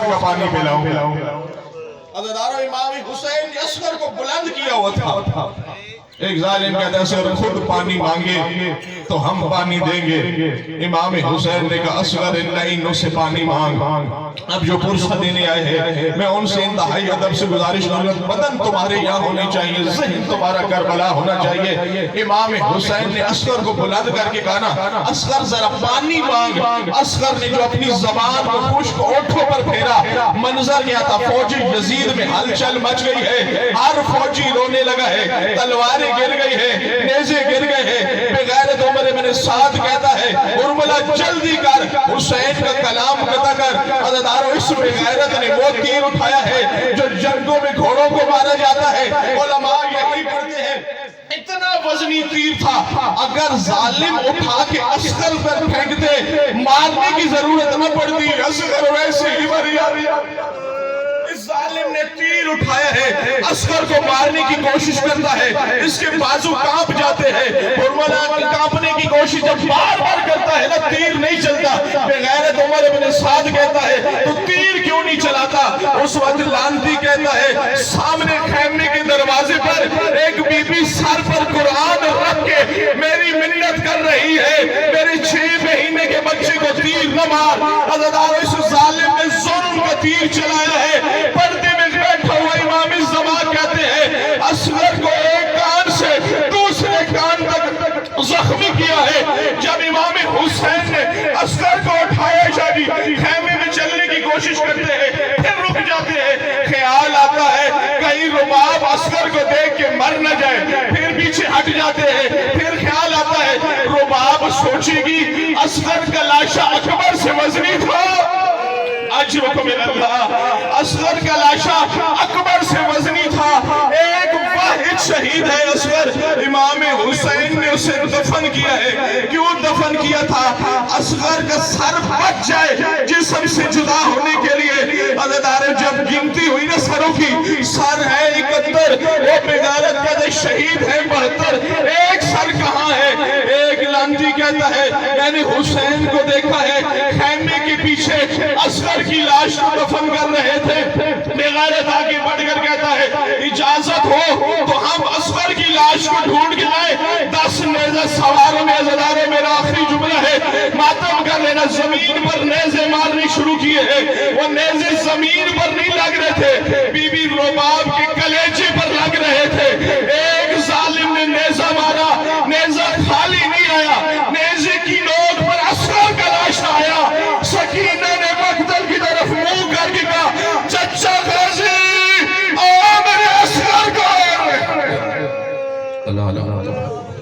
کوثر کا پانی پلاؤں۔ عزیزانو امام حسین نے اصغر کو بلند کیا ہوا تھا۔ ایک ظالم کہتا ہے اصغر خود پانی مانگے تو ہم پانی دیں گے۔ امام حسین نے کہا اصغر ان سے پانی مانگ۔ اب جو پرسہ دینے آئے ہیں میں ان سے انتہائی ادب سے گزارش کروں، بدن تمہارے یہاں ہونی چاہیے، ذہن تمہارا کربلا ہونا چاہیے۔ امام حسین نے اصغر کو بلند کر کے کہا نا اصغر ذرا پانی مانگ۔ اصغر نے جو اپنی زبان کو خشک ہونٹوں پر پھیرا، منظر کیا تھا، فوجی یزید میں ہلچل مچ گئی ہے، ہر فوجی رونے لگا ہے، تلواریں گر گئی ہے، نیزے گر گئے ہیں۔ بغیرت عمر ابن سعد کہتا ہے ارملہ جلدی کر حسین کا کلام قطع کر۔ عزیزانو اس بغیرت نے وہ تیر اٹھایا ہے جو جنگوں میں گھوڑوں کو مارا جاتا ہے، علماء یہی پڑھتے ہیں اتنا وزنی تیر تھا، اگر ظالم اٹھا کے اصغر پر پھینکتے مارنے کی ضرورت نہ پڑتی، اصغر ویسے ہی مر جاتا۔ اس ظالم نے تیر اٹھایا ہے، اصغر کو مارنے کی کوشش کرتا ہے، اس کے بازو کانپ جاتے ہیں، ارملہ کانپنے کی کوشش جب بار بار کرتا ہے نا تیر نہیں چلتا۔ بغیرت عمر ابن سعد کہتا ہے تو تیر کیوں نہیں چلاتا؟ اس وقت لانتی کہتا ہے سامنے خیمے کے دروازے پر ایک بی بی سر پر قرآن رکھ کے میری منت کر رہی ہے، میرے 6 مہینے کے بچے کو تیر نہ مار۔ عزیزانو اس ظالم نے ظلم کا تیر چلایا ہے۔ پردے میں بیٹھا ہوا امام الزمان کہتے ہیں اصغر کو ایک کان سے دوسرے کان تک زخمی کیا ہے۔ جب امام حسین نے اصغر کو اٹھایا جانی خیمے میں چلنے کی کوشش کرتے ہیں، پھر رک جاتے ہیں، خیال آتا ہے کہیں رباب اصغر کو دیکھ کے مر نہ جائے، پھر پیچھے ہٹ جاتے ہیں، پھر خیال آتا ہے رباب سوچے گی اصغر کا لاشا اکبر سے وزنی تھا، اجرکم اللہ، اصغر کا لاشا اکبر سے وزنی تھا، ایک واحد شہید ہے اصغر۔ امام حسین نے اسے دفن کیا ہے، کیوں دفن کیا تھا؟ اصغر کا سر بچ جائے جسم سے جدا ہونے کے لیے۔ عزیزانو جب گنتی ہوئی نا سروں کی، سر ہے 71، وہ بغیرت کہتے شہید ہے 72، ایک سر کہاں ہے؟ ایک لانتی کہتا ہے میں نے حسین کو دیکھا ہے خیمے کے پیچھے اصغر کی لاش کو دفن کر رہے تھے۔ بغیرت آگے بڑھ کر کہتا ہے اجازت ہو تو ہم اصغر کی لاش کو ڈھونڈ کے لائیں، 10 نیزہ سواروں میں۔ عزیزانو میرا آخری جملہ ہے، ماتم کر لینا، زمین پر نیزے مارنے شروع کیے ہیں، وہ نیزے زمین پر نہیں لگ رہے تھے، بی بی رباب کے کلیجے پر لگ رہے تھے۔ ایک ظالم نے نیزہ مارا، نیزہ خالی نہیں آیا، نیزے کی نوک پر اصغر کا لاش آیا۔ سکینہ نے مقتل کی طرف منہ کر کے کہا چچا غازی آ میرے اصغر کو۔ اللہ اللہ اللہ